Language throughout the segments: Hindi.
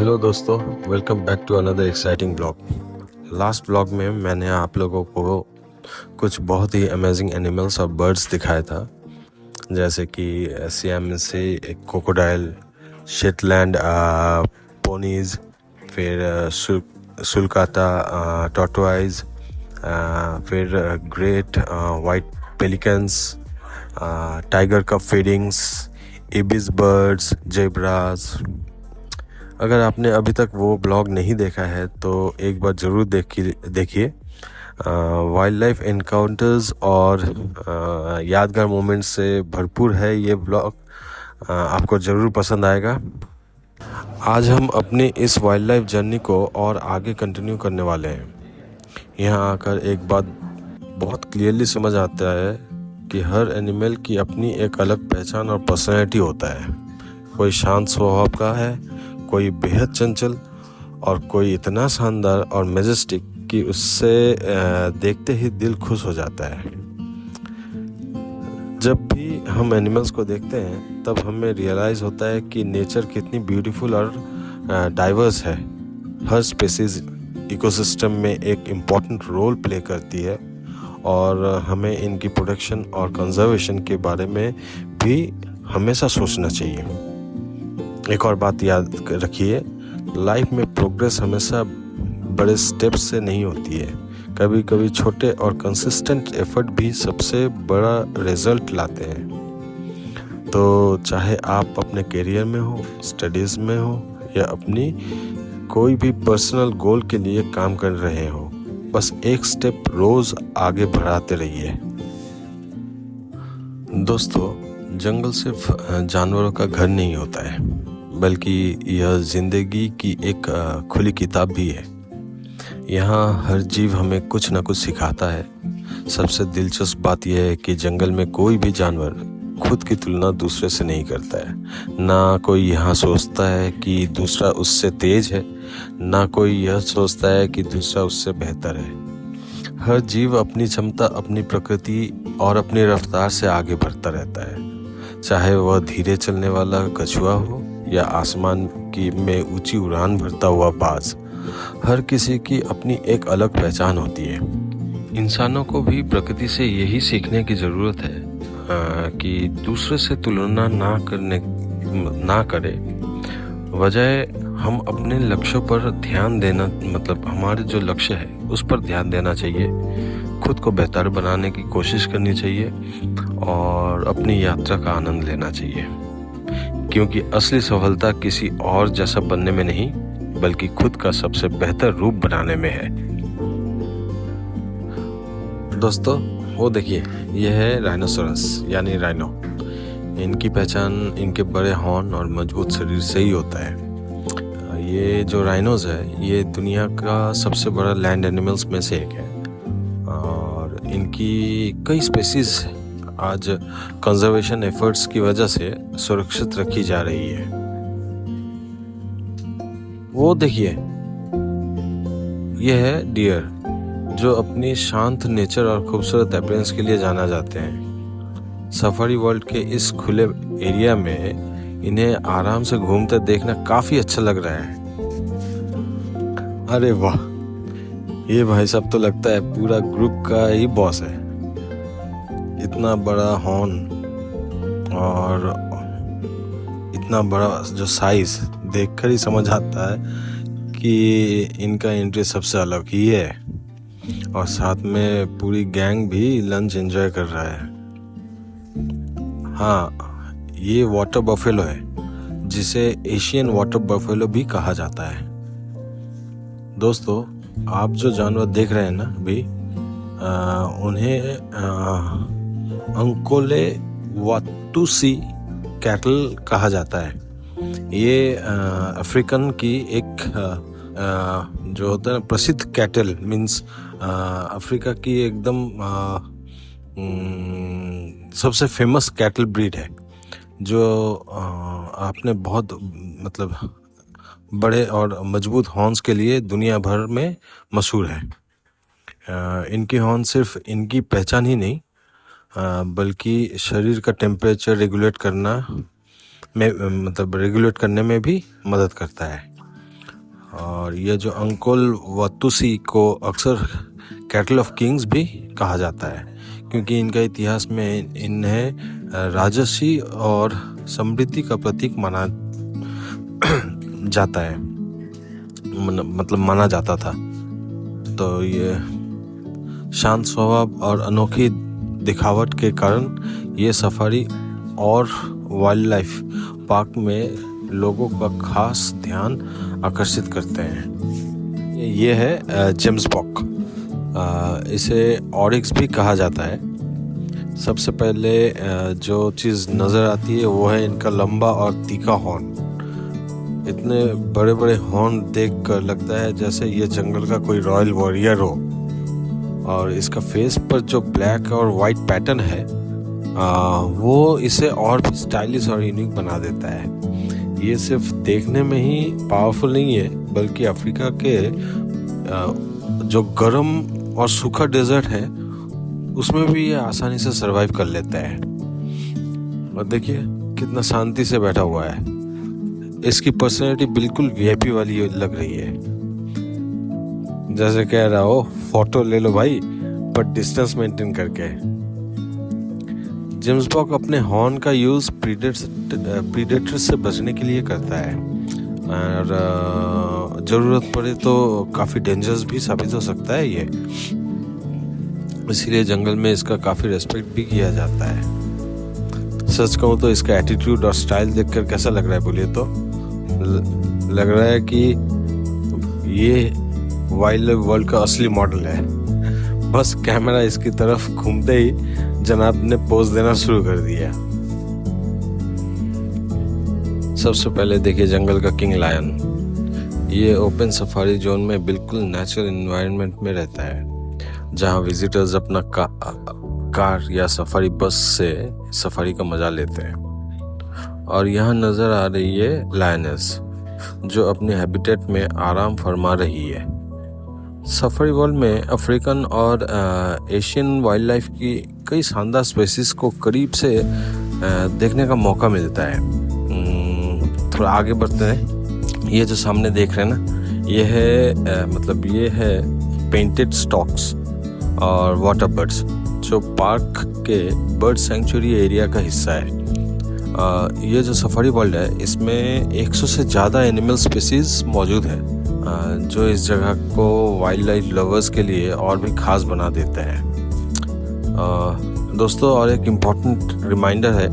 हेलो दोस्तों, welcome back to another exciting blog. Last blog में मैंने आप लोगों को कुछ बहुत ही अमेजिंग एनिमल्स और बर्ड्स दिखाया था, जैसे कि सियाम से एक क्रोकोडाइल, शेटलैंड पोनीज, फिर सुलकाता टॉर्टोइज, फिर great white pelicans, tiger cup feedings, ibis birds, zebras. अगर आपने अभी तक वो ब्लॉग नहीं देखा है तो एक बार ज़रूर देखिए। वाइल्ड लाइफ एनकाउंटर्स और यादगार मोमेंट्स से भरपूर है ये ब्लॉग। आपको ज़रूर पसंद आएगा। आज हम अपनी इस वाइल्ड लाइफ जर्नी को और आगे कंटिन्यू करने वाले हैं। यहाँ आकर एक बात बहुत क्लियरली समझ आता है कि हर एनिमल की अपनी एक अलग पहचान और पर्सनैलिटी होता है। कोई शांत स्वभाव का है, कोई बेहद चंचल, और कोई इतना शानदार और मैजेस्टिक कि उससे देखते ही दिल खुश हो जाता है। जब भी हम एनिमल्स को देखते हैं तब हमें रियलाइज़ होता है कि नेचर कितनी ब्यूटीफुल और डाइवर्स है। हर स्पेसीज इकोसिस्टम में एक इम्पॉर्टेंट रोल प्ले करती है और हमें इनकी प्रोटेक्शन और कंजर्वेशन के बारे में भी हमेशा सोचना चाहिए। एक और बात याद रखिए, लाइफ में प्रोग्रेस हमेशा बड़े स्टेप्स से नहीं होती है। कभी कभी छोटे और कंसिस्टेंट एफर्ट भी सबसे बड़ा रिजल्ट लाते हैं। तो चाहे आप अपने करियर में हो, स्टडीज़ में हो, या अपनी कोई भी पर्सनल गोल के लिए काम कर रहे हो, बस एक स्टेप रोज़ आगे बढ़ाते रहिए। दोस्तों, जंगल सिर्फ जानवरों का घर नहीं होता है, बल्कि यह ज़िंदगी की एक खुली किताब भी है। यहाँ हर जीव हमें कुछ ना कुछ सिखाता है। सबसे दिलचस्प बात यह है कि जंगल में कोई भी जानवर खुद की तुलना दूसरे से नहीं करता है। ना कोई यहाँ सोचता है कि दूसरा उससे तेज है, ना कोई यह सोचता है कि दूसरा उससे बेहतर है। हर जीव अपनी क्षमता, अपनी प्रकृति और अपनी रफ्तार से आगे बढ़ता रहता है। चाहे वह धीरे चलने वाला कछुआ हो या आसमान की में ऊंची उड़ान भरता हुआ बाज, हर किसी की अपनी एक अलग पहचान होती है। इंसानों को भी प्रकृति से यही सीखने की ज़रूरत है कि दूसरे से तुलना ना करे। वजह हम अपने लक्ष्यों पर ध्यान देना, मतलब हमारे जो लक्ष्य है उस पर ध्यान देना चाहिए। खुद को बेहतर बनाने की कोशिश करनी चाहिए और अपनी यात्रा का आनंद लेना चाहिए, क्योंकि असली सफलता किसी और जैसा बनने में नहीं, बल्कि खुद का सबसे बेहतर रूप बनाने में है। दोस्तों, वो देखिए, यह है राइनोसोरस यानी राइनो। इनकी पहचान इनके बड़े हॉर्न और मजबूत शरीर से ही होता है। ये जो राइनोज है, ये दुनिया का सबसे बड़ा लैंड एनिमल्स में से एक है और इनकी कई स्पेसीज आज कंजर्वेशन एफर्ट्स की वजह से सुरक्षित रखी जा रही है। वो देखिए, यह है डियर, जो अपनी शांत नेचर और खूबसूरत अपीयरेंस के लिए जाना जाते हैं। सफारी वर्ल्ड के इस खुले एरिया में इन्हें आराम से घूमते देखना काफी अच्छा लग रहा है। अरे वाह, ये भाई साहब तो लगता है पूरा ग्रुप का ही बॉस है। इतना बड़ा हॉर्न और इतना बड़ा जो साइज देखकर ही समझ आता है कि इनका इंटरेस्ट सबसे अलग ही है। और साथ में पूरी गैंग भी लंच एंजॉय कर रहा है। हाँ, ये वाटर बफेलो है, जिसे एशियन वाटर बफेलो भी कहा जाता है। दोस्तों, आप जो जानवर देख रहे हैं ना अभी, उन्हें अंकोले वाटूसी कैटल कहा जाता है। ये अफ्रीकन की एक जो होता है प्रसिद्ध कैटल, मीन्स अफ्रीका की एकदम सबसे फेमस कैटल ब्रीड है, जो आपने बहुत मतलब बड़े और मजबूत हॉर्न्स के लिए दुनिया भर में मशहूर है। इनके हॉर्न सिर्फ इनकी पहचान ही नहीं, बल्कि शरीर का टेम्परेचर रेगुलेट करने में भी मदद करता है। और ये जो अंकोल वातुसी को अक्सर कैटल ऑफ किंग्स भी कहा जाता है, क्योंकि इनका इतिहास में इन्हें राजसी और समृद्धि का प्रतीक माना जाता है, मतलब माना जाता था। तो ये शांत स्वभाव और अनोखी दिखावट के कारण ये सफारी और वाइल्ड लाइफ पार्क में लोगों का खास ध्यान आकर्षित करते हैं। ये है जेम्स बॉक, इसे ऑरिक्स भी कहा जाता है। सबसे पहले जो चीज़ नज़र आती है वो है इनका लंबा और तीखा हॉर्न। इतने बड़े बड़े हॉर्न देखकर लगता है जैसे ये जंगल का कोई रॉयल वॉरियर हो। और इसका फेस पर जो ब्लैक और वाइट पैटर्न है वो इसे और भी स्टाइलिश और यूनिक बना देता है। ये सिर्फ देखने में ही पावरफुल नहीं है, बल्कि अफ्रीका के जो गर्म और सूखा डेजर्ट है उसमें भी ये आसानी से सरवाइव कर लेता है। और देखिए कितना शांति से बैठा हुआ है। इसकी पर्सनैलिटी बिल्कुल वीआईपी वाली लग रही है, जैसे कह रहा हो फोटो ले लो भाई, पर डिस्टेंस मेंटेन करके। जेम्स बॉक अपने हॉर्न का यूज प्रीडेटर से बचने के लिए करता है, और ज़रूरत पड़े तो काफ़ी डेंजरस भी साबित हो सकता है ये। इसीलिए जंगल में इसका काफ़ी रेस्पेक्ट भी किया जाता है। सच कहूँ तो इसका एटीट्यूड और स्टाइल देखकर कैसा लग रहा है बोलिए तो? लग रहा है कि ये वाइल्ड लाइफ वर्ल्ड का असली मॉडल है। बस कैमरा इसकी तरफ घूमते ही जनाब ने पोज देना शुरू कर दिया। सबसे पहले देखिए जंगल का किंग लायन। ये ओपन सफारी जोन में बिल्कुल नेचुरल एनवायरनमेंट में रहता है, जहां विजिटर्स अपना कार या सफारी बस से सफारी का मजा लेते हैं। और यहाँ नज़र आ रही है लायनेस, जो अपने हैबिटेट में आराम फरमा रही है। सफारी वर्ल्ड में अफ्रीकन और एशियन वाइल्ड लाइफ की कई शानदार स्पेसीज को करीब से देखने का मौका मिलता है। थोड़ा आगे बढ़ते हैं। ये जो सामने देख रहे हैं ना, ये है ये है पेंटेड स्टॉक्स और वाटर बर्ड्स, जो पार्क के बर्ड सेंचुरी एरिया का हिस्सा है। ये जो सफारी वर्ल्ड है इसमें 100 से ज़्यादा एनिमल स्पीसीज मौजूद है, जो इस जगह को वाइल्ड लाइफ लवर्स के लिए और भी खास बना देते हैं। दोस्तों, और एक इम्पॉर्टेंट रिमाइंडर है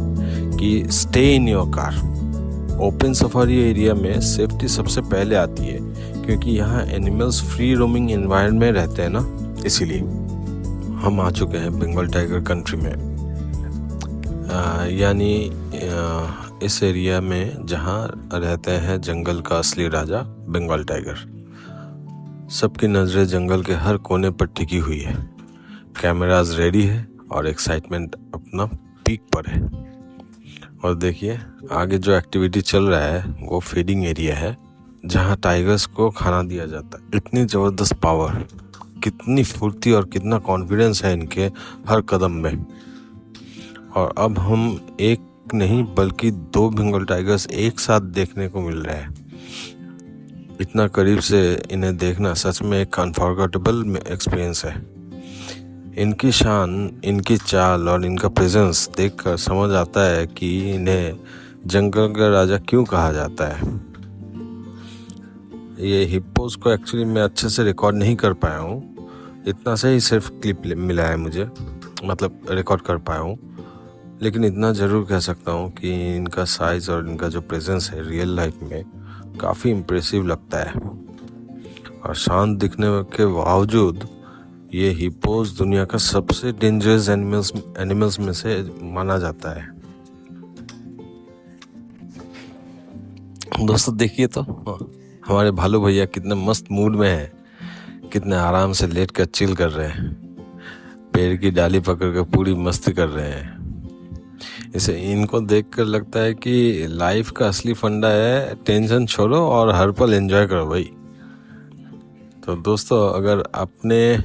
कि stay in your car. Open safari area में सेफ्टी सबसे पहले आती है, क्योंकि यहाँ एनिमल्स फ्री रोमिंग एनवायरनमेंट में रहते हैं ना, इसीलिए। हम आ चुके हैं बंगाल टाइगर कंट्री में, यानी इस एरिया में जहाँ रहते हैं जंगल का असली राजा बंगाल टाइगर। सबकी नज़रें जंगल के हर कोने पर टिकी हुई है। कैमराज रेडी है और एक्साइटमेंट अपना पीक पर है। और देखिए आगे जो एक्टिविटी चल रहा है वो फीडिंग एरिया है, जहाँ टाइगर्स को खाना दिया जाता है। इतनी ज़बरदस्त पावर, कितनी फुर्ती और कितना कॉन्फिडेंस है इनके हर कदम में। और अब हम एक नहीं बल्कि 2 बंगाल टाइगर्स एक साथ देखने को मिल रहे हैं। इतना करीब से इन्हें देखना सच में एक अनफॉरगेटेबल एक्सपीरियंस है। इनकी शान, इनकी चाल और इनका प्रेजेंस देखकर समझ आता है कि इन्हें जंगल का राजा क्यों कहा जाता है। ये हिप्पोस को एक्चुअली मैं अच्छे से रिकॉर्ड नहीं कर पाया हूँ, इतना से ही सिर्फ क्लिप मिला है मुझे, रिकॉर्ड कर पाया हूँ। लेकिन इतना ज़रूर कह सकता हूँ कि इनका साइज़ और इनका जो प्रेजेंस है रियल लाइफ में काफ़ी इम्प्रेसिव लगता है। और शांत दिखने के बावजूद ये हिप्पोस दुनिया का सबसे डेंजरस एनिमल्स में से माना जाता है। दोस्तों देखिए तो हमारे भालू भैया कितने मस्त मूड में हैं, कितने आराम से लेट कर चिल कर रहे हैं, पेड़ की डाली पकड़ कर पूरी मस्ती कर रहे हैं। इसे इनको देखकर लगता है कि लाइफ का असली फंडा है टेंशन छोड़ो और हर पल एंजॉय करो भाई। तो दोस्तों, अगर आपने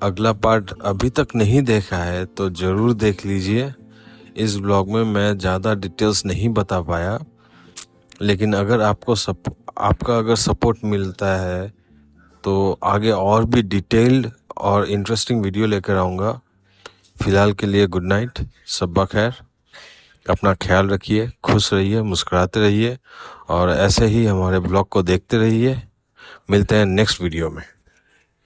अगला पार्ट अभी तक नहीं देखा है तो ज़रूर देख लीजिए। इस ब्लॉग में मैं ज़्यादा डिटेल्स नहीं बता पाया, लेकिन अगर आपका अगर सपोर्ट मिलता है तो आगे और भी डिटेल्ड और इंटरेस्टिंग वीडियो लेकर आऊँगा। फ़िलहाल के लिए गुड नाइट, सब्बा खैर, अपना ख्याल रखिए, खुश रहिए, मुस्कुराते रहिए और ऐसे ही हमारे ब्लॉग को देखते रहिए। मिलते हैं नेक्स्ट वीडियो में।